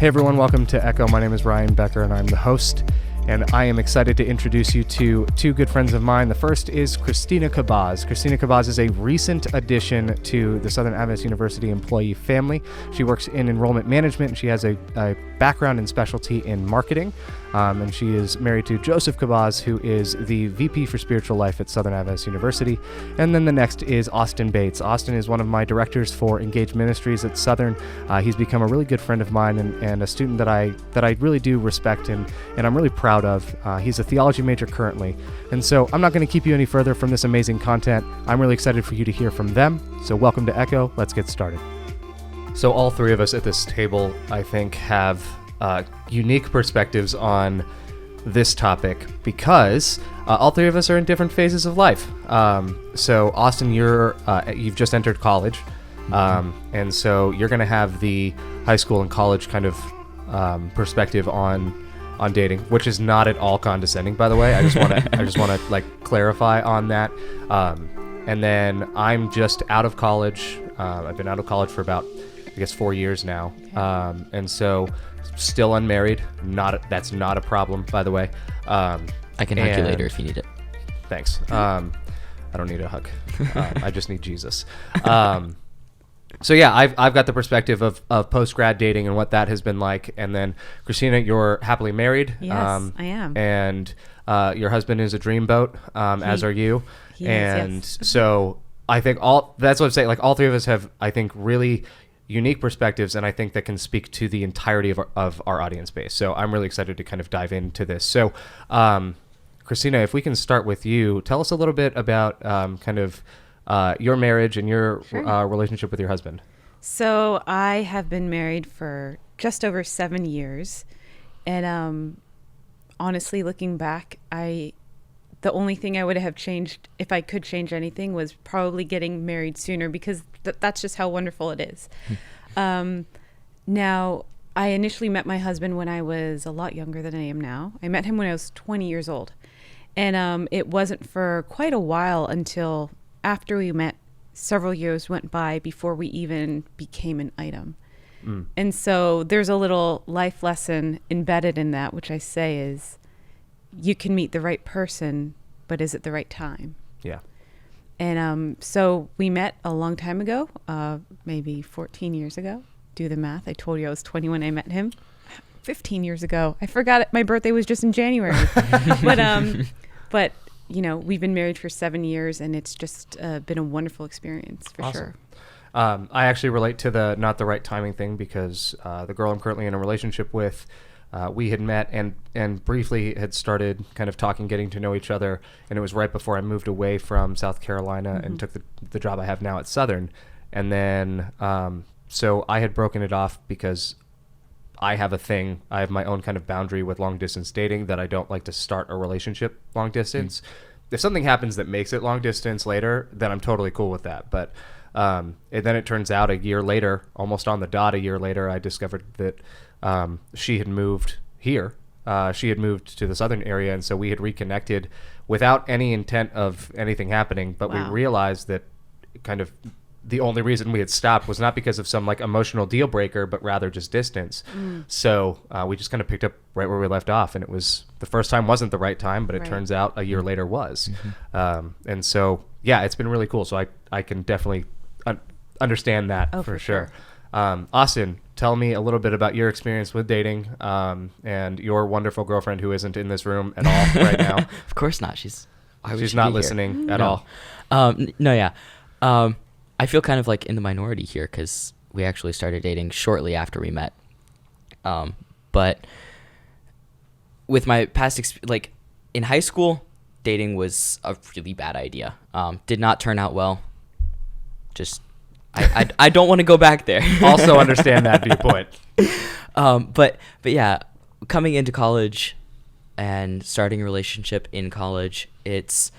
Hey everyone, welcome to Echo. My name is Ryan Becker and I'm the host, and I am excited to introduce you to two good friends of mine. The first is Christina Cabaz. Christina Cabaz is a recent addition to the Southern Adventist University employee family. She works in enrollment management and she has a background and specialty in marketing. And she is married to Joseph Cabaz, who is the VP for Spiritual Life at Southern Adventist University. And then the next is Austin Bates. Austin is one of my directors for Engage Ministries at Southern. He's become a really good friend of mine and a student that I really do respect and I'm really proud of. He's a theology major currently. And so I'm not going to keep you any further from this amazing content. I'm really excited for you to hear from them. So welcome to Echo. Let's get started. So all three of us at this table, I think, have unique perspectives on this topic because all three of us are in different phases of life. So Austin, you've just entered college, and so you're going to have the high school and college kind of perspective on dating, which is not at all condescending, by the way. I just want to like clarify on that. And then I'm just out of college. I've been out of college for about, I guess, 4 years now, and so. Still unmarried. That's not a problem, by the way. I can hug you later if you need it. Thanks. I don't need a hug. I just need Jesus. So yeah, I've got the perspective of post-grad dating and what that has been like. And then Christina, you're happily married. Yes, I am. And your husband is a dreamboat, as are you. He and is, yes. So I think that's what I'm saying. Like all three of us have, I think, really unique perspectives, and I think that can speak to the entirety of our audience base. So I'm really excited to kind of dive into this. So, Christina, if we can start with you, tell us a little bit about kind of your marriage and your relationship with your husband. So I have been married for just over 7 years, and honestly, looking back, the only thing I would have changed, if I could change anything, was probably getting married sooner, because that's just how wonderful it is. Now, I initially met my husband when I was a lot younger than I am now. I met him when I was 20 years old. And it wasn't for quite a while until after we met, several years went by before we even became an item. And so there's a little life lesson embedded in that, which I say is, you can meet the right person, but is it the right time? Yeah. And so we met a long time ago, maybe 14 years ago. Do the math. I told you I was 20 when I met him. 15 years ago. I forgot it. My birthday was just in January. But you know, we've been married for 7 years, and it's just been a wonderful experience for Awesome. sure. I actually relate to the not the right timing thing because the girl I'm currently in a relationship with, we had met and briefly had started kind of talking, getting to know each other. And it was right before I moved away from South Carolina and took the job I have now at Southern. And then, so I had broken it off because I have my own kind of boundary with long distance dating, that I don't like to start a relationship long distance. If something happens that makes it long distance later, then I'm totally cool with that. But and then it turns out a year later, almost on the dot a year later, I discovered that she had moved here. She had moved to the Southern area, and so we had reconnected without any intent of anything happening. But Wow. we realized that kind of the only reason we had stopped was not because of some like emotional deal breaker, but rather just distance. So we just kind of picked up right where we left off, and it was the first time wasn't the right time, but it Right. turns out a year later was. And so yeah, it's been really cool. So I can definitely understand that for sure. Austin, tell me a little bit about your experience with dating and your wonderful girlfriend who isn't in this room at all right now. Of course not. She's not listening at all. No, yeah. I feel kind of like in the minority here because we actually started dating shortly after we met. But with my past like in high school, dating was a really bad idea. Did not turn out well. Just I don't want to go back there. Also understand that viewpoint. But yeah, coming into college and starting a relationship in college, it's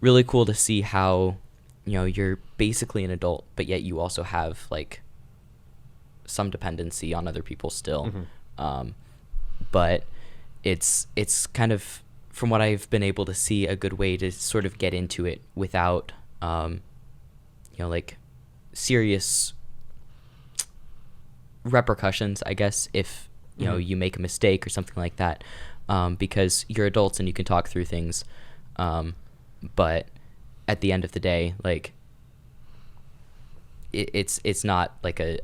really cool to see how, you know, you're basically an adult, but yet you also have like some dependency on other people still. But it's kind of, from what I've been able to see, a good way to sort of get into it without, like serious repercussions, I guess, if you know, you make a mistake or something like that, because you're adults and you can talk through things. But at the end of the day, like, it's not like a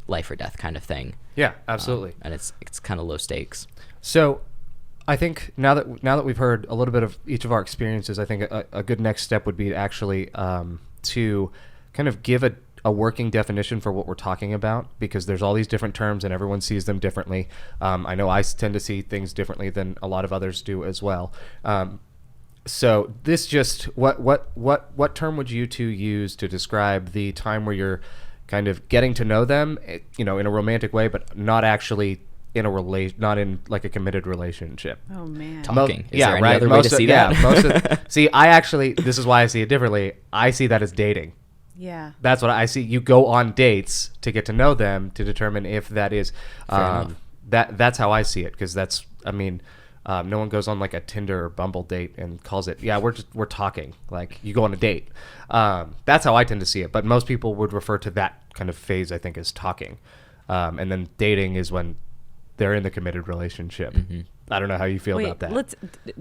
life or death kind of thing. Yeah, absolutely. And it's kind of low stakes. So I think now that we've heard a little bit of each of our experiences, I think a good next step would be actually to kind of give a working definition for what we're talking about, because there's all these different terms and everyone sees them differently. I know I tend to see things differently than a lot of others do as well. So this just what term would you two use to describe the time where you're kind of getting to know them, you know, in a romantic way, but not actually in a not in like a committed relationship? Oh man. Talking. Is there any other way to see that? This is why I see it differently. I see that as dating. Yeah. That's what I see. You go on dates to get to know them, to determine if that is that's how I see it, because that's, I mean, no one goes on like a Tinder or Bumble date and calls it, we're talking. Like, you go on a date. That's how I tend to see it. But most people would refer to that kind of phase, I think, as talking. And then dating is when they're in the committed relationship. Mm-hmm. I don't know how you feel about that. Let's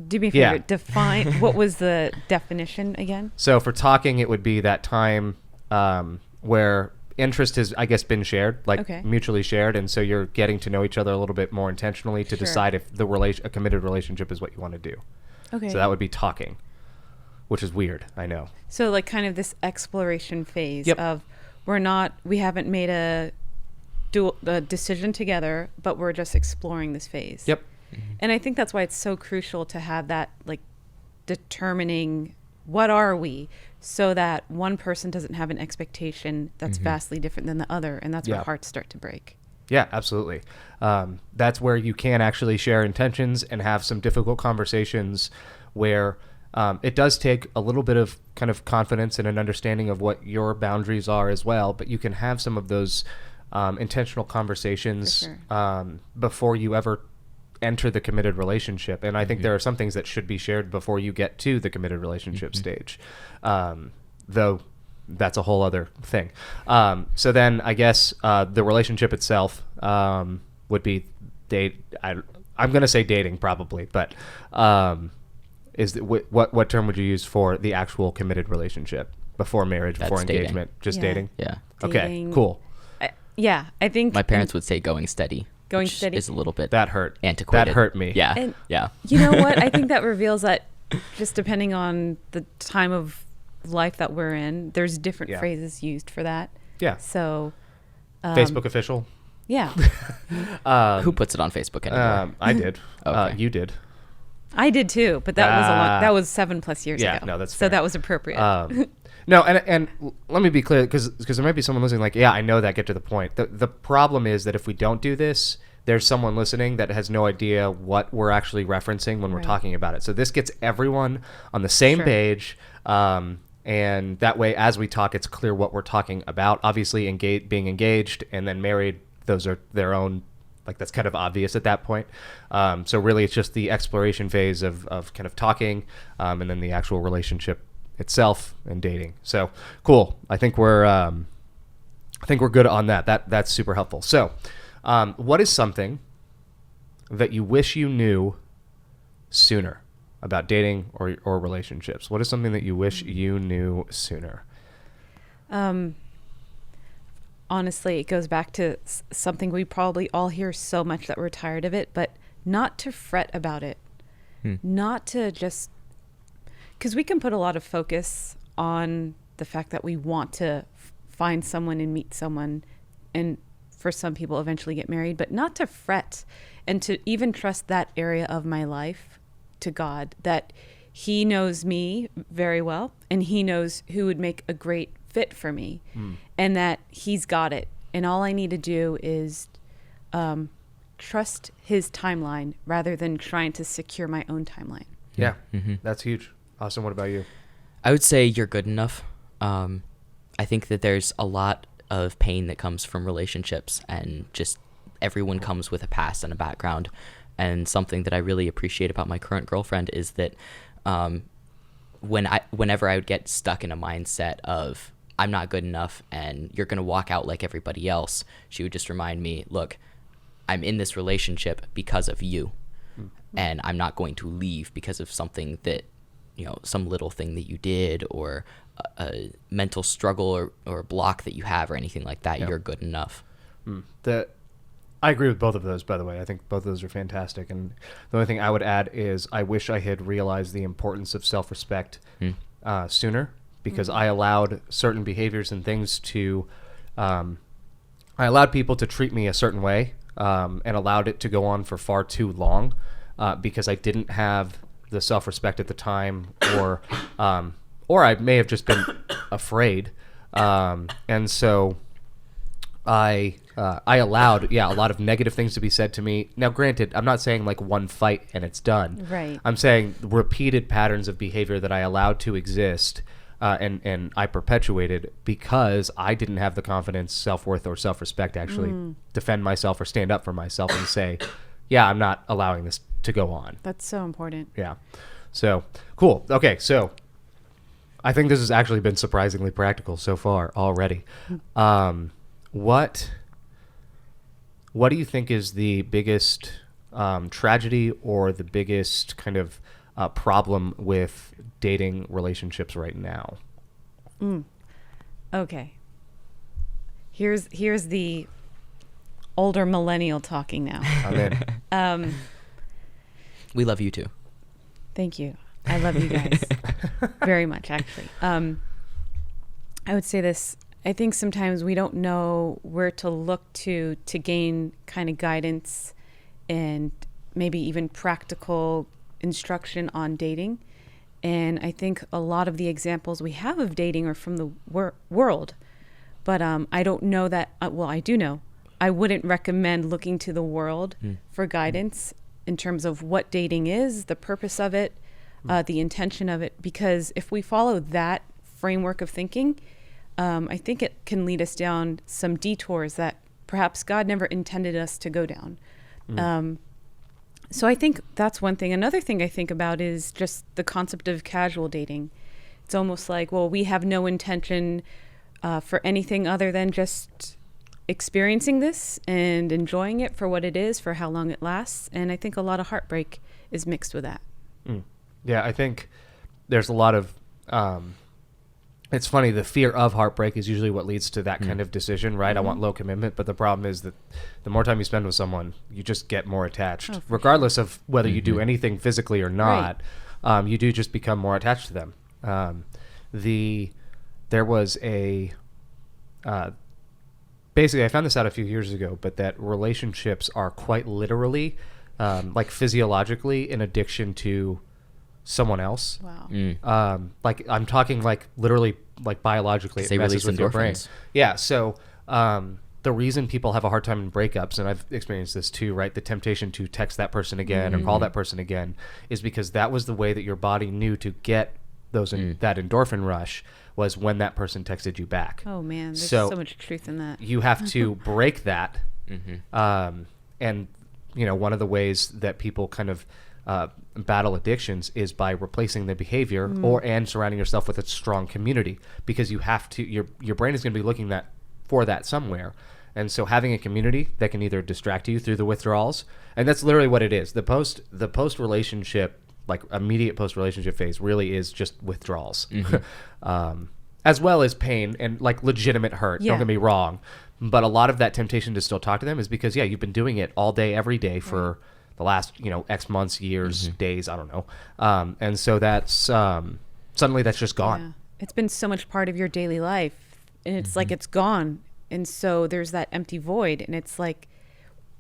do me a favor. Define what was the definition again? So for talking, it would be that time where interest has, I guess, been shared, like mutually shared, and so you're getting to know each other a little bit more intentionally to decide if a committed relationship is what you want to do. Okay. So that would be talking, which is weird, I know. So like kind of this exploration phase of we haven't made a decision together, but we're just exploring this phase. Yep. Mm-hmm. And I think that's why it's so crucial to have that, like, determining what are we, so that one person doesn't have an expectation that's vastly different than the other, and that's where hearts start to break. Yeah, absolutely. That's where you can actually share intentions and have some difficult conversations where it does take a little bit of kind of confidence and an understanding of what your boundaries are as well, but you can have some of those intentional conversations before you ever enter the committed relationship. And I think there are some things that should be shared before you get to the committed relationship stage, though that's a whole other thing. So then I guess the relationship itself would be I'm going to say dating probably, but what term would you use for the actual committed relationship before marriage, before engagement? Dating. Just dating? Yeah. Okay, cool. I think my parents would say going steady. Going steady is a little bit antiquated. That hurt me. Yeah. And you know what? I think that reveals that just depending on the time of life that we're in, there's different phrases used for that. Yeah. So Facebook official. Yeah. Who puts it on Facebook anymore? I did. You did. I did too, but that was a lot. That was 7+ years ago. Yeah, no, that's fair. So that was appropriate. No, and let me be clear, because there might be someone listening like, I know that, get to the point. The problem is that if we don't do this, there's someone listening that has no idea what we're actually referencing when we're talking about it. So this gets everyone on the same page, and that way, as we talk, it's clear what we're talking about. Obviously, being engaged and then married, those are their own, like, that's kind of obvious at that point. So really, it's just the exploration phase of kind of talking, and then the actual relationship itself and dating. So cool. I think we're good on that. That's super helpful. So what is something that you wish you knew sooner about dating or relationships? What is something that you wish you knew sooner? Honestly, it goes back to something we probably all hear so much that we're tired of it, but not to fret about it. Not to just, because we can put a lot of focus on the fact that we want to find someone and meet someone, and for some people eventually get married, but not to fret, and to even trust that area of my life to God, that He knows me very well and He knows who would make a great fit for me, and that He's got it. And all I need to do is trust His timeline rather than trying to secure my own timeline. Yeah, that's huge. Austin, what about you? I would say you're good enough. I think that there's a lot of pain that comes from relationships, and just everyone comes with a past and a background. And something that I really appreciate about my current girlfriend is that whenever I would get stuck in a mindset of I'm not good enough and you're going to walk out like everybody else, she would just remind me, look, I'm in this relationship because of you, and I'm not going to leave because of something that, some little thing that you did, or a mental struggle or block that you have, or anything like that. You're good enough. I agree with both of those, by the way. I think both of those are fantastic. And the only thing I would add is I wish I had realized the importance of self-respect sooner, because I allowed certain behaviors and things to, I allowed people to treat me a certain way, and allowed it to go on for far too long, because I didn't have the self-respect at the time, or I may have just been afraid. And so I allowed, a lot of negative things to be said to me. Now, granted, I'm not saying like one fight and it's done. Right. I'm saying repeated patterns of behavior that I allowed to exist, and I perpetuated because I didn't have the confidence, self-worth, or self-respect to actually defend myself or stand up for myself and say, I'm not allowing this to go on. That's so important. Yeah. So, cool. Okay, so I think this has actually been surprisingly practical so far already. What do you think is the biggest tragedy or the biggest kind of problem with dating relationships right now? Okay. Here's the older millennial talking now. I'm in. We love you too. Thank you. I love you guys very much, actually. I would say this. I think sometimes we don't know where to look to gain kind of guidance and maybe even practical instruction on dating. And I think a lot of the examples we have of dating are from the world. But I don't know that, I do know. I wouldn't recommend looking to the world for guidance in terms of what dating is, the purpose of it, the intention of it. Because if we follow that framework of thinking, I think it can lead us down some detours that perhaps God never intended us to go down. So I think that's one thing. Another thing I think about is just the concept of casual dating. It's almost like, we have no intention for anything other than just experiencing this and enjoying it for what it is, for how long it lasts. And I think a lot of heartbreak is mixed with that. Yeah, I think there's a lot of... it's funny, the fear of heartbreak is usually what leads to that kind of decision, right? I want low commitment, but the problem is that the more time you spend with someone, you just get more attached. Regardless of whether you do anything physically or not, you do just become more attached to them. There was a... basically, I found this out a few years ago, but that relationships are quite literally, like physiologically, an addiction to someone else. Wow. Like I'm talking like literally, like biologically, it messes with your brain. Yeah. So the reason people have a hard time in breakups, and I've experienced this too, right? The temptation to text that person again or call that person again is because that was the way that your body knew to get those that endorphin rush, was when that person texted you back. Oh man, there's so much truth in that. You have to break that. And one of the ways that people kind of battle addictions is by replacing the behavior and surrounding yourself with a strong community, because you have to, your brain is going to be looking for that somewhere. And so having a community that can either distract you through the withdrawals, and that's literally what it is. The post relationship, like immediate post relationship phase, really is just withdrawals, as well as pain and like legitimate hurt. Don't get me wrong, but a lot of that temptation to still talk to them is because you've been doing it all day, every day for the last, X months, years, days, I don't know. And so that's, suddenly that's just gone. Yeah. It's been so much part of your daily life, and it's like it's gone. And so there's that empty void, and it's like,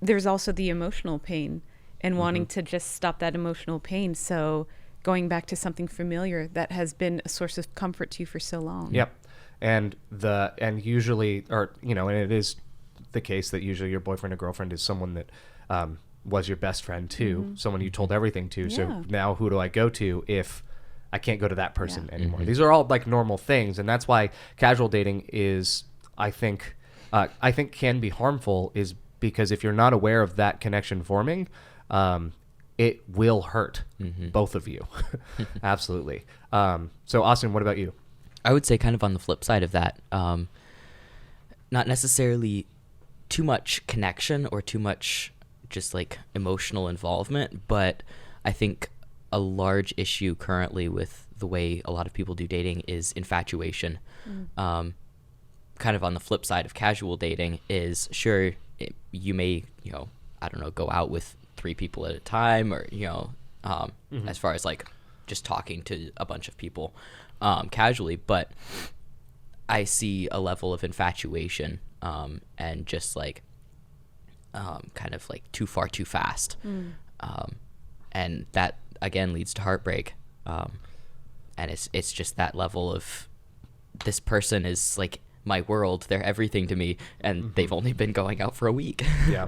there's also the emotional pain and wanting to just stop that emotional pain. So going back to something familiar that has been a source of comfort to you for so long. Yep. And usually, or, and it is the case that usually your boyfriend or girlfriend is someone that, was your best friend too, someone you told everything to. So now who do I go to if I can't go to that person anymore? These are all like normal things. And that's why casual dating is, I think can be harmful, is because if you're not aware of that connection forming, it will hurt both of you. Absolutely. So Austin, what about you? I would say kind of on the flip side of that, not necessarily too much connection or too much just like emotional involvement, but I think a large issue currently with the way a lot of people do dating is infatuation. Kind of on the flip side of casual dating is, sure, you may, I don't know, go out with 3 people at a time, or, as far as like just talking to a bunch of people casually, but I see a level of infatuation and just like kind of like too far too fast. And that again leads to heartbreak. And it's just that level of, this person is like my world, they're everything to me, and they've only been going out for a week. Yeah.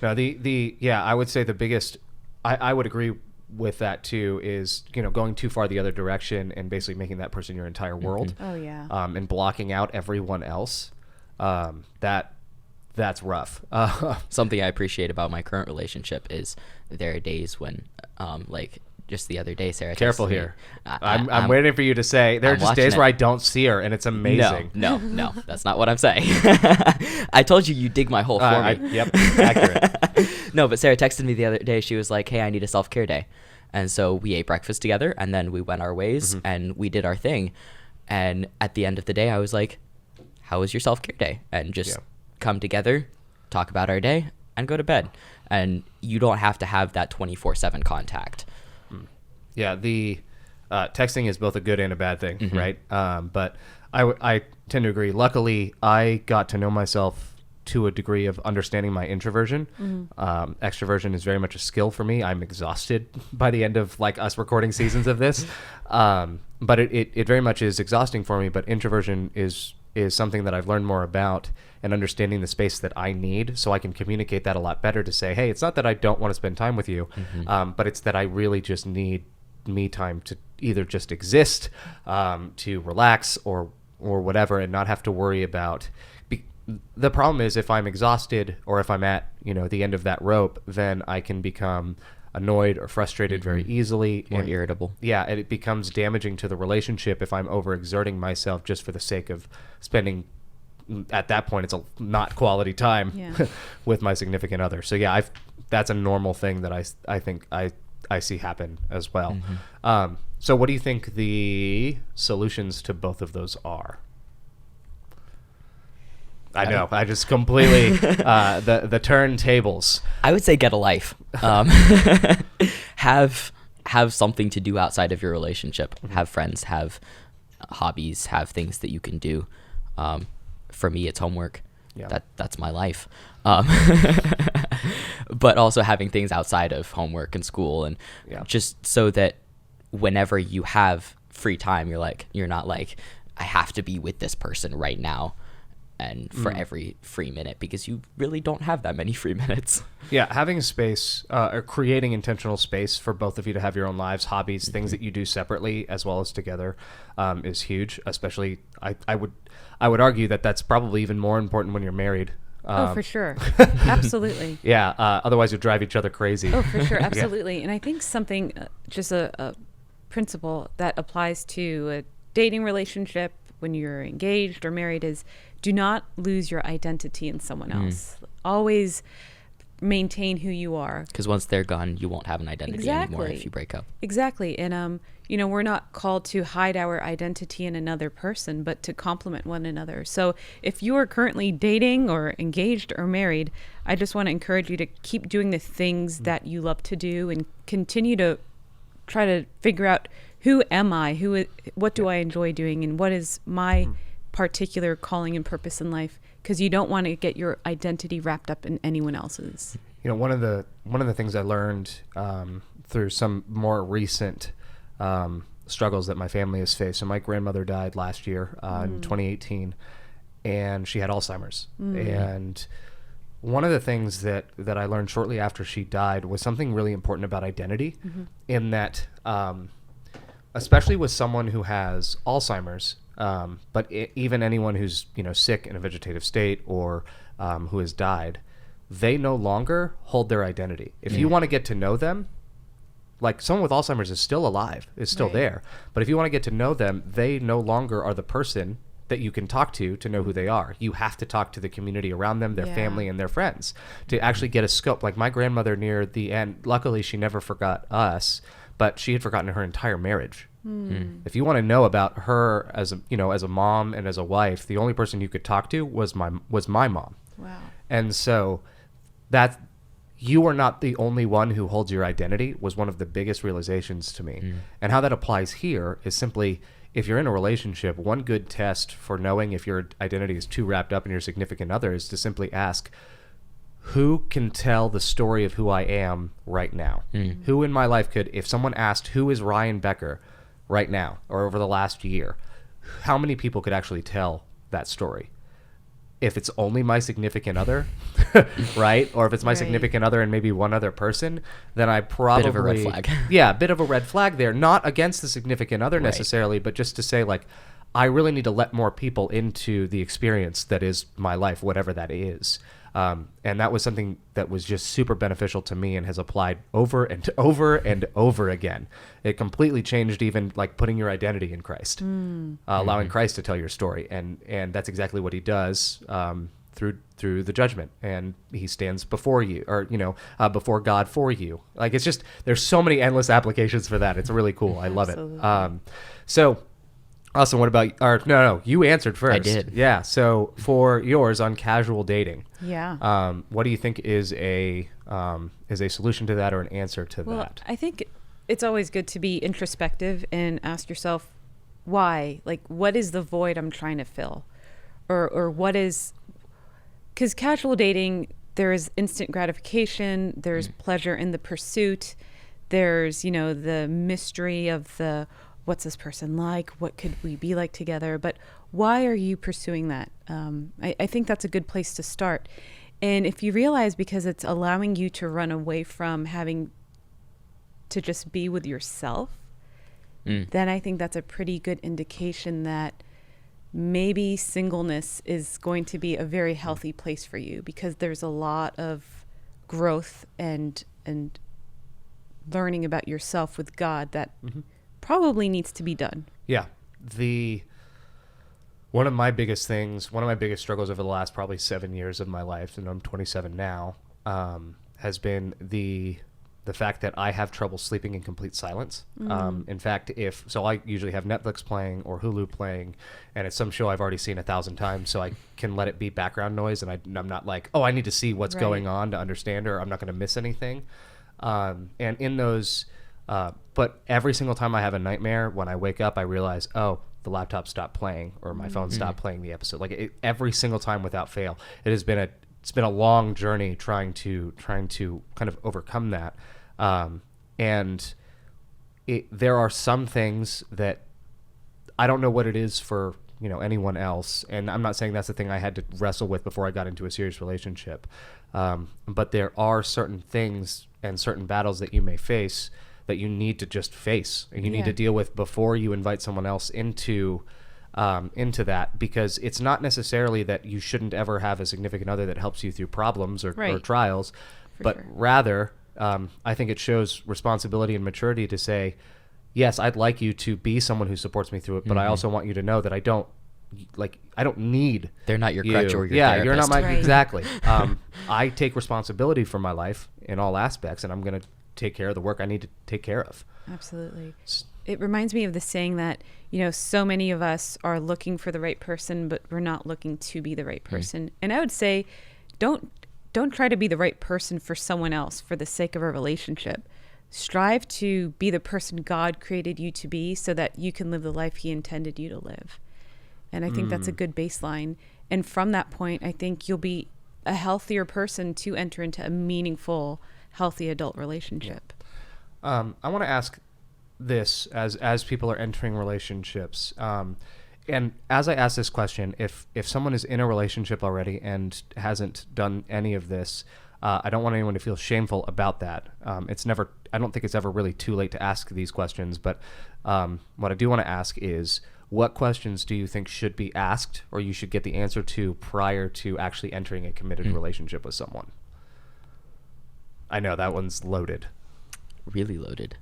No, I would say the biggest, I would agree with that too, is, going too far the other direction and basically making that person your entire world. Oh yeah. And blocking out everyone else. That's rough. Something I appreciate about my current relationship is there are days when, like just the other day, Sarah. Careful here. I'm waiting for you to say there are just days where I don't see her, and it's amazing. No, that's not what I'm saying. I told you dig my hole for me. Yep, accurate. No, but Sarah texted me the other day. She was like, "Hey, I need a self-care day," and so we ate breakfast together, and then we went our ways, and we did our thing. And at the end of the day, I was like, "How was your self-care day?" And just come together, talk about our day, and go to bed. And you don't have to have that 24/7 contact. Yeah, the texting is both a good and a bad thing, right? But I tend to agree. Luckily, I got to know myself to a degree of understanding my introversion. Extroversion is very much a skill for me. I'm exhausted by the end of like us recording seasons of this. But it very much is exhausting for me. But introversion is something that I've learned more about, and understanding the space that I need, so I can communicate that a lot better to say, hey, it's not that I don't want to spend time with you, but it's that I really just need me time to either just exist, to relax or whatever, and not have to worry about. The problem is, if I'm exhausted or if I'm at the end of that rope, then I can become annoyed or frustrated very easily, More irritable. Yeah, and it becomes damaging to the relationship if I'm overexerting myself just for the sake of spending. At that point, it's not quality time with my significant other. So yeah, that's a normal thing that I think I see happen as well. So what do you think the solutions to both of those are? I know, I just completely the turntables. I would say get a life. Have something to do outside of your relationship. Have friends. Have hobbies. Have things that you can do. For me, it's homework. Yeah. That's my life. But also having things outside of homework and school, and just so that whenever you have free time, you're not like, I have to be with this person right now and for every free minute, because you really don't have that many free minutes. Yeah, having space or creating intentional space for both of you to have your own lives, hobbies, things that you do separately as well as together is huge. Especially, I would argue that that's probably even more important when you're married. Oh, for sure. Absolutely. Yeah. Otherwise, you'll drive each other crazy. Oh, for sure. Absolutely. And I think something, just a principle that applies to a dating relationship when you're engaged or married is, do not lose your identity in someone else. Always maintain who you are. Because once they're gone, you won't have an identity anymore if you break up. Exactly. And, we're not called to hide our identity in another person, but to complement one another. So if you are currently dating or engaged or married, I just want to encourage you to keep doing the things that you love to do and continue to try to figure out, who am I? What do I enjoy doing? And what is my particular calling and purpose in life? Because you don't want to get your identity wrapped up in anyone else's. One of the things I learned through some more recent struggles that my family has faced. So my grandmother died last year in 2018, and she had Alzheimer's. And one of the things that I learned shortly after she died was something really important about identity, in that, especially with someone who has Alzheimer's, but even anyone who's sick in a vegetative state or who has died, they no longer hold their identity. If you want to get to know them, like someone with Alzheimer's is still alive, is still there. But if you want to get to know them, they no longer are the person that you can talk to know who they are. You have to talk to the community around them, their family and their friends, to actually get a scope. Like my grandmother near the end, luckily she never forgot us, but she had forgotten her entire marriage. If you want to know about her as a mom and as a wife, the only person you could talk to was my mom. Wow. And so that you are not the only one who holds your identity was one of the biggest realizations to me. And how that applies here is simply, if you're in a relationship, one good test for knowing if your identity is too wrapped up in your significant other is to simply ask, who can tell the story of who I am right now? Who in my life could, if someone asked, who is Ryan Becker right now or over the last year, how many people could actually tell that story? If it's only my significant other, right? Or if it's my significant other and maybe one other person, then I probably... Bit of a red flag. Yeah, a bit of a red flag there. Not against the significant other necessarily, but just to say, like, I really need to let more people into the experience that is my life, whatever that is. And that was something that was just super beneficial to me and has applied over and over and over again. It completely changed even like putting your identity in Christ, allowing Christ to tell your story. And that's exactly what he does through the judgment. And he stands before you, or, before God for you. Like, it's just, there's so many endless applications for that. It's really cool. I love it. So... Awesome. What about, no, you answered first. I did. Yeah. So for yours on casual dating, what do you think is a solution to that or an answer to that? I think it's always good to be introspective and ask yourself why, like, what is the void I'm trying to fill, or what is, because casual dating, there is instant gratification, there's pleasure in the pursuit, there's, the mystery of the, what's this person like? What could we be like together? But why are you pursuing that? I think that's a good place to start. And if you realize because it's allowing you to run away from having to just be with yourself, then I think that's a pretty good indication that maybe singleness is going to be a very healthy place for you, because there's a lot of growth and learning about yourself with God that probably needs to be done. Yeah. One of my biggest struggles over the last probably 7 years of my life, and I'm 27 now, has been the fact that I have trouble sleeping in complete silence. In fact, I usually have Netflix playing or Hulu playing, and it's some show I've already seen 1,000 times, so I can let it be background noise, and I'm not like, I need to see what's going on to understand, or I'm not going to miss anything. And in those... but every single time I have a nightmare, when I wake up, I realize, the laptop stopped playing or my phone stopped playing the episode. Like every single time without fail, it's been a long journey trying to kind of overcome that. And there are some things that I don't know what it is for, anyone else. And I'm not saying that's the thing I had to wrestle with before I got into a serious relationship. But there are certain things and certain battles that you may face that you need to just face and you need to deal with before you invite someone else into that, because it's not necessarily that you shouldn't ever have a significant other that helps you through problems or trials, but rather I think it shows responsibility and maturity to say, yes, I'd like you to be someone who supports me through it, but I also want you to know that I don't need. They're not your crutch or your therapist. You're not my exactly. I take responsibility for my life in all aspects, and I'm going to take care of the work I need to take care of. Absolutely. It reminds me of the saying that, so many of us are looking for the right person, but we're not looking to be the right person. And I would say, don't try to be the right person for someone else for the sake of a relationship. Strive to be the person God created you to be so that you can live the life he intended you to live. And I think that's a good baseline. And from that point, I think you'll be a healthier person to enter into a meaningful, healthy adult relationship. I want to ask this as people are entering relationships. And as I ask this question, if someone is in a relationship already and hasn't done any of this, I don't want anyone to feel shameful about that. I don't think it's ever really too late to ask these questions, but what I do want to ask is, what questions do you think should be asked or you should get the answer to prior to actually entering a committed relationship with someone? I know that one's loaded. Really loaded.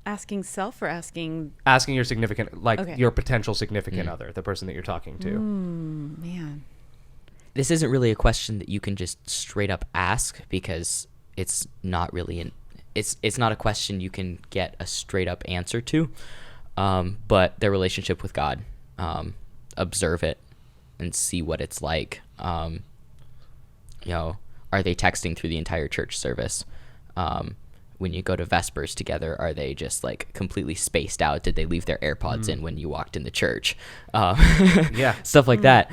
Asking self or asking your significant, like Okay. your potential significant other, the person that you're talking to. man. This isn't really a question that you can just straight up ask, because it's not really it's not a question you can get a straight up answer to. But their relationship with God, observe it and see what it's like. Are they texting through the entire church service? When you go to Vespers together, are they just like completely spaced out? Did they leave their AirPods in when you walked in the church? Stuff like that.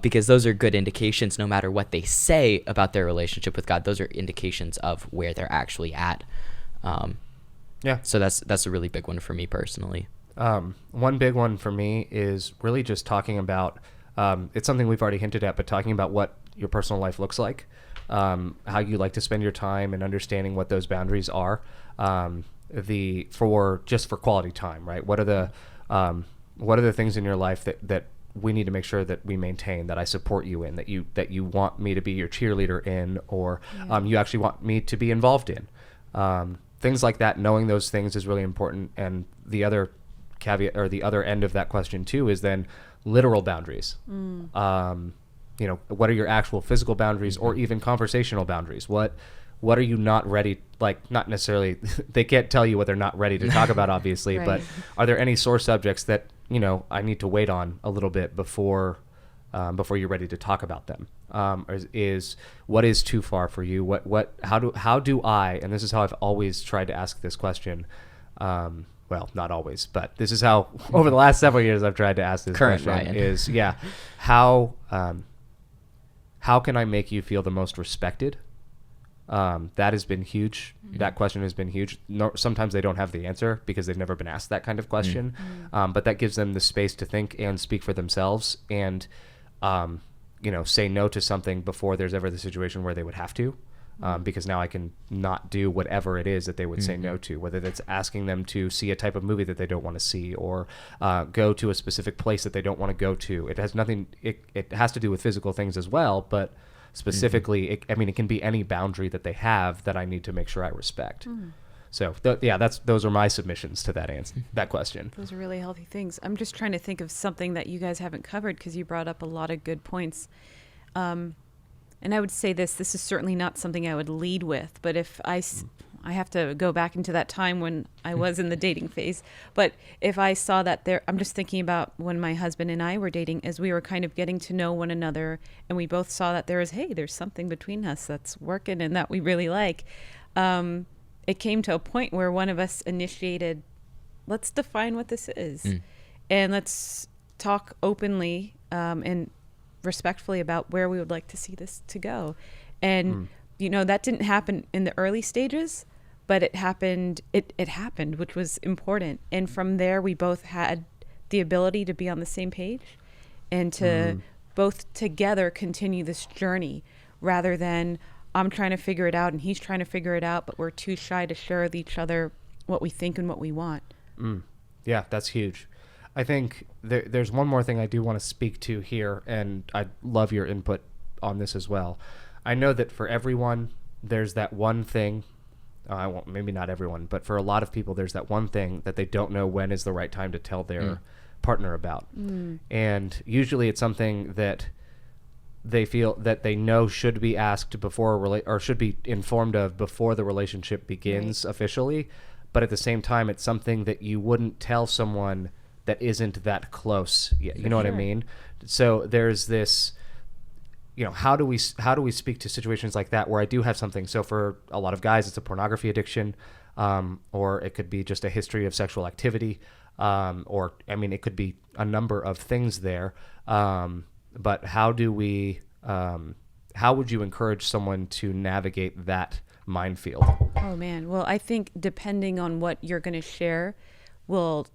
Because those are good indications, no matter what they say about their relationship with God. Those are indications of where they're actually at. So that's a really big one for me personally. One big one for me is really just talking about, it's something we've already hinted at, but talking about what your personal life looks like. How you like to spend your time, and understanding what those boundaries are, for quality time, right? What are the things in your life that we need to make sure that we maintain, that I support you in, that you want me to be your cheerleader in, or you actually want me to be involved in, things like that. Knowing those things is really important. And the other caveat, or the other end of that question too, is then literal boundaries. What are your actual physical boundaries, or even conversational boundaries? What are you not ready, like, not necessarily, they can't tell you what they're not ready to talk about, obviously, Right. but are there any sore subjects that, I need to wait on a little bit before you're ready to talk about them? Is what is too far for you? How do I, and this is how I've always tried to ask this question, well, not always, but this is how over the last several years I've tried to ask this Current question. Ryan. Is how can I make you feel the most respected? That has been huge. That question has been huge. No, sometimes they don't have the answer because they've never been asked that kind of question. But that gives them the space to think and speak for themselves, and say no to something before there's ever the situation where they would have to. Because now I can not do whatever it is that they would say no to, whether that's asking them to see a type of movie that they don't want to see, or go to a specific place that they don't want to go to. It has nothing. It has to do with physical things as well, but specifically, it can be any boundary that they have that I need to make sure I respect. So those are my submissions to that answer, that question. Those are really healthy things. I'm just trying to think of something that you guys haven't covered, because you brought up a lot of good points. And I would say this is certainly not something I would lead with, but if I have to go back into that time when I was in the dating phase, but if I saw that I'm just thinking about when my husband and I were dating, as we were kind of getting to know one another, and we both saw that there's something between us that's working and that we really like. It came to a point where one of us initiated, let's define what this is, and let's talk openly, and respectfully about where we would like to see this to go. And that didn't happen in the early stages, but it happened, which was important. And from there, we both had the ability to be on the same page, and to both together continue this journey, rather than I'm trying to figure it out and he's trying to figure it out, but we're too shy to share with each other what we think and what we want. Yeah, that's huge. I think there's one more thing I do want to speak to here, and I'd love your input on this as well. I know that for everyone, there's that one thing, maybe not everyone, but for a lot of people, there's that one thing that they don't know when is the right time to tell their partner about. And usually it's something that they feel that they know should be asked before, or should be informed of before the relationship begins officially. But at the same time, it's something that you wouldn't tell someone that isn't that close yet. You know what I mean? So there's this, how do we speak to situations like that where I do have something? So for a lot of guys, it's a pornography addiction, or it could be just a history of sexual activity, or it could be a number of things there. But how would you encourage someone to navigate that minefield? Oh man. Well, I think depending on what you're going to share will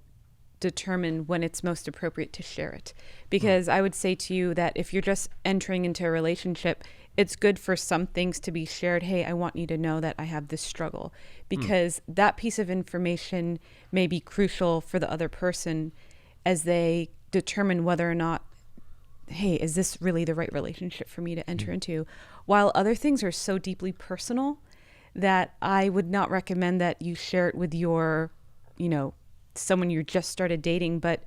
determine when it's most appropriate to share it. Because I would say to you that if you're just entering into a relationship, it's good for some things to be shared. Hey, I want you to know that I have this struggle, because that piece of information may be crucial for the other person as they determine whether or not, hey, is this really the right relationship for me to enter into? While other things are so deeply personal that I would not recommend that you share it with your someone you just started dating. But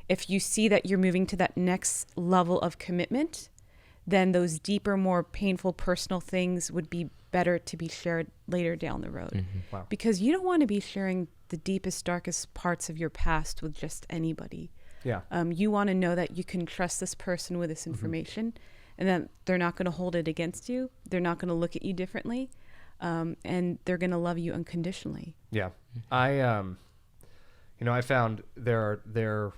if you see that you're moving to that next level of commitment, then those deeper, more painful personal things would be better to be shared later down the road. Wow. Because you don't want to be sharing the deepest, darkest parts of your past with just anybody. Yeah. You want to know that you can trust this person with this information, and that they're not going to hold it against you. They're not going to look at you differently, and they're going to love you unconditionally. Yeah. I found there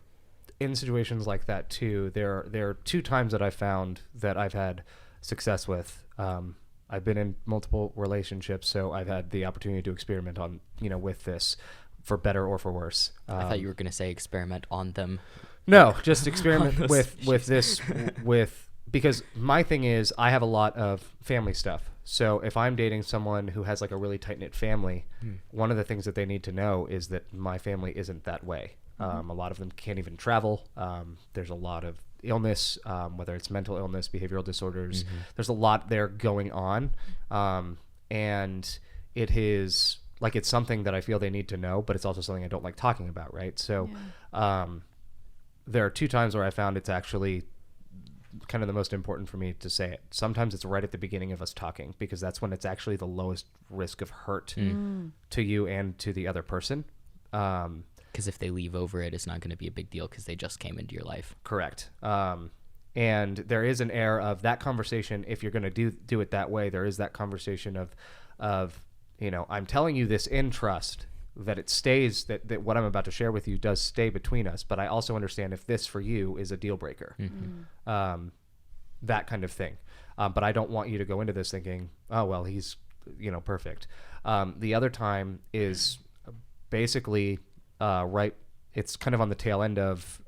in situations like that too, there are two times that I found that I've had success with. I've been in multiple relationships, so I've had the opportunity to experiment on, with this, for better or for worse. I thought you were going to say experiment on them. No, just experiment with this, because my thing is I have a lot of family stuff. So if I'm dating someone who has like a really tight-knit family, one of the things that they need to know is that my family isn't that way. A lot of them can't even travel. There's a lot of illness, whether it's mental illness, behavioral disorders. There's a lot there going on. And it is like, it's something that I feel they need to know, but it's also something I don't like talking about. Right. So, there are two times where I found it's actually kind of the most important for me to say it. Sometimes it's right at the beginning of us talking, because that's when it's actually the lowest risk of hurt to you and to the other person. Because if they leave over it, it's not going to be a big deal because they just came into your life. Correct. And there is an air of that conversation. If you're going to do it that way, there is that conversation of I'm telling you this in trust, that it stays, that what I'm about to share with you does stay between us. But I also understand if this for you is a deal breaker, that kind of thing. But I don't want you to go into this thinking, oh, well, he's, perfect. The other time is basically, right. It's kind of on the tail end of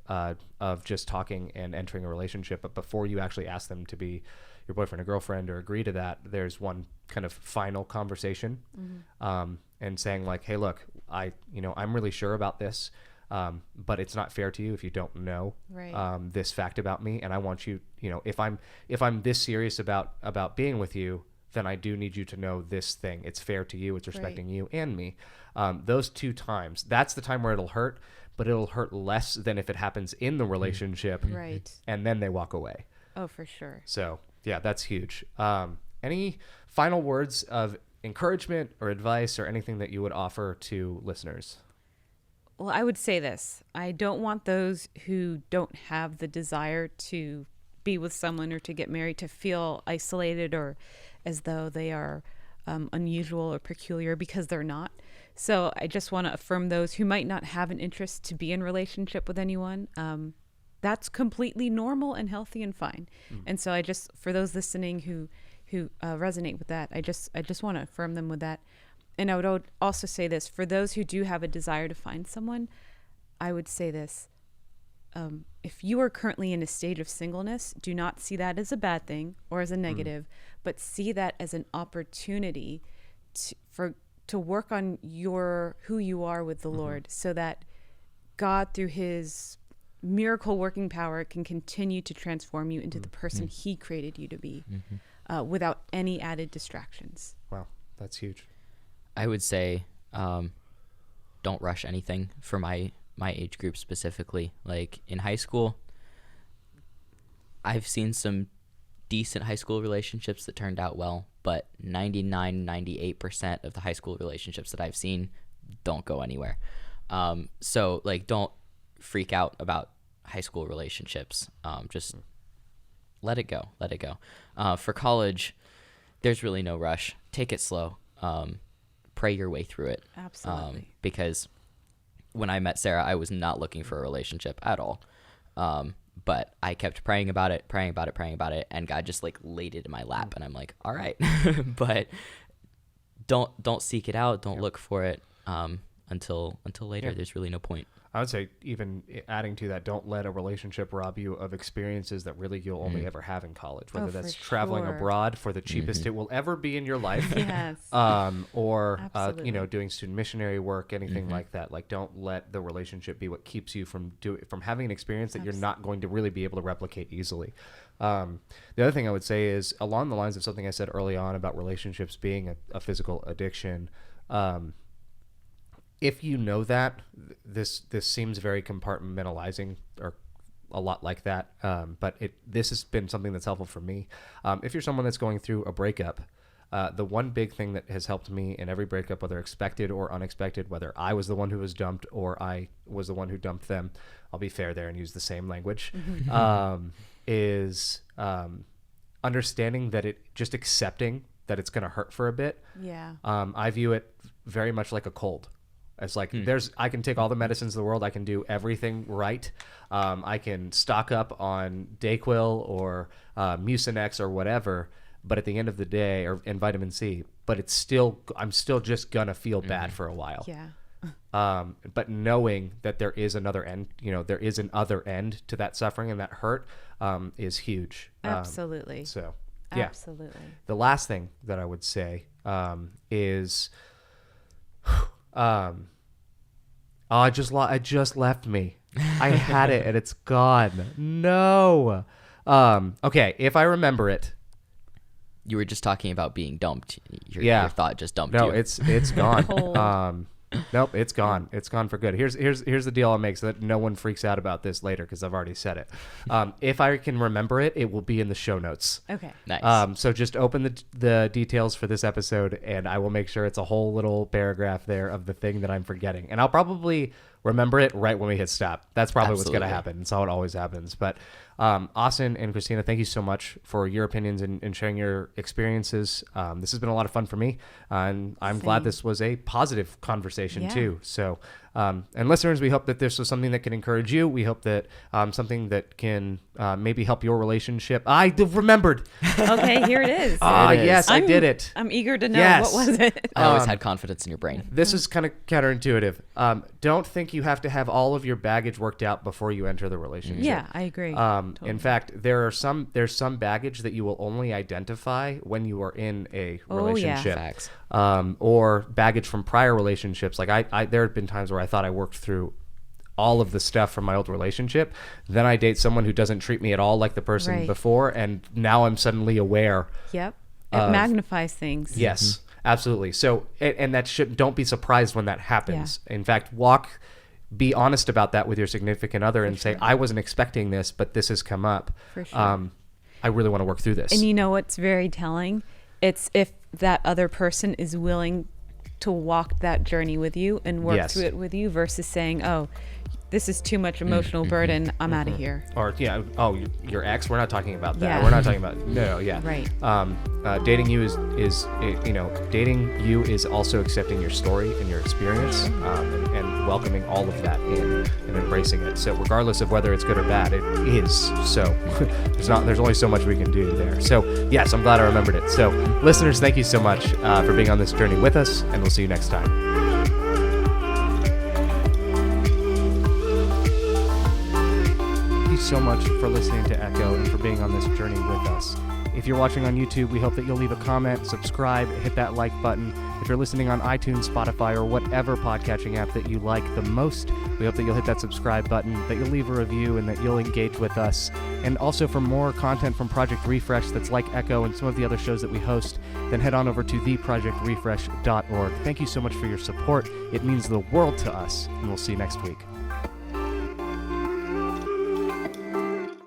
just talking and entering a relationship. But before you actually ask them to be your boyfriend or girlfriend or agree to that, there's one kind of final conversation, and saying like, hey, look, I'm really sure about this, but it's not fair to you if you don't know this fact about me. And I want you, if I'm this serious about being with you, then I do need you to know this thing. It's fair to you. It's respecting you and me. Those two times, that's the time where it'll hurt, but it'll hurt less than if it happens in the relationship, and then they walk away. Oh, for sure. So yeah, that's huge. Any final words of encouragement or advice or anything that you would offer to listeners? Well, I would say this. I don't want those who don't have the desire to be with someone or to get married to feel isolated or as though they are unusual or peculiar, because they're not. So I just want to affirm those who might not have an interest to be in relationship with anyone. That's completely normal and healthy and fine. And so for those listening who resonate with that, I just want to affirm them with that. And I would also say this, for those who do have a desire to find someone, I would say this. If you are currently in a stage of singleness, do not see that as a bad thing or as a negative, but see that as an opportunity to work on who you are with the Lord, so that God, through his miracle working power, can continue to transform you into the person he created you to be, without any added distractions. Wow, that's huge. I would say don't rush anything for my age group specifically. Like in high school, I've seen some decent high school relationships that turned out well, but 98% of the high school relationships that I've seen don't go anywhere. So like, don't freak out about high school relationships. Just let it go. For college, there's really no rush. Take it slow. Pray your way through it. Absolutely. Because when I met Sarah, I was not looking for a relationship at all. But I kept praying about it, and God just like laid it in my lap, and I'm like, all right. But don't seek it out. Don't look for it until later. Yeah. There's really no point. I would say, even adding to that, don't let a relationship rob you of experiences that really you'll only ever have in college, whether that's traveling abroad for the cheapest it will ever be in your life, or doing student missionary work, anything like that. Like, don't let the relationship be what keeps you from having an experience that you're not going to really be able to replicate easily. The other thing I would say is, along the lines of something I said early on about relationships being a physical addiction, if you know that, this seems very compartmentalizing, or a lot like that. But this has been something that's helpful for me. If you're someone that's going through a breakup, the one big thing that has helped me in every breakup, whether expected or unexpected, whether I was the one who was dumped or I was the one who dumped them, I'll be fair there and use the same language, is understanding that just accepting that it's going to hurt for a bit. Yeah. I view it very much like a cold. It's like I can take all the medicines in the world. I can do everything right. I can stock up on Dayquil or Mucinex or whatever. But at the end of the day, and vitamin C, but I'm still just gonna feel bad for a while. Yeah. But knowing that there is another end, there is an other end to that suffering and that hurt, is huge. Absolutely. So, yeah. Absolutely. The last thing that I would say is, it just left me. I had it and it's gone. No. Okay, if I remember it. You were just talking about being dumped. Your thought just dumped you. No, it's gone. Nope, it's gone. It's gone for good. Here's the deal I'll make so that no one freaks out about this later because I've already said it. If I can remember it, it will be in the show notes. Okay. Nice. So just open the details for this episode, and I will make sure it's a whole little paragraph there of the thing that I'm forgetting. And I'll probably remember it right when we hit stop. That's probably what's going to happen. It's how it always happens. But Austin and Christina, thank you so much for your opinions and sharing your experiences. This has been a lot of fun for me, and I'm glad this was a positive conversation too. So, and listeners, we hope that this was something that can encourage you. We hope that something that can maybe help your relationship. I remembered. Okay, here it is. Yes, I did it. I'm eager to know. Yes. What was it? I always had confidence in your brain. This is kind of counterintuitive. Don't think you have to have all of your baggage worked out before you enter the relationship. Yeah, I agree. Totally. In fact, there's some baggage that you will only identify when you are in a relationship. Facts. Or baggage from prior relationships. Like I there have been times where I thought I worked through all of the stuff from my old relationship. Then I date someone who doesn't treat me at all like the person before, and now I'm suddenly aware. Yep. It magnifies things. Yes, absolutely. So, and don't be surprised when that happens. Yeah. In fact, be honest about that with your significant other and say, I wasn't expecting this, but this has come up. For sure. I really want to work through this. And you know what's very telling? It's if that other person is willing to walk that journey with you and work through it with you versus saying, oh, this is too much emotional burden. I'm out of here. Or, your ex, we're not talking about that. Yeah. We're not talking about, Right. Dating you dating you is also accepting your story and your experience, and welcoming all of that in and embracing it. So regardless of whether it's good or bad, it is. So there's only so much we can do there. So yes, I'm glad I remembered it. So listeners, thank you so much for being on this journey with us, and we'll see you next time. Thank you so much for listening to Echo and for being on this journey with us. If you're watching on YouTube, we hope that you'll leave a comment, subscribe, hit that like button. If you're listening on iTunes, Spotify, or whatever podcatching app that you like the most, we hope that you'll hit that subscribe button, that you'll leave a review, and that you'll engage with us. And also for more content from Project Refresh that's like Echo and some of the other shows that we host, then head on over to theprojectrefresh.org. Thank you so much for your support. It means the world to us, and we'll see you next week.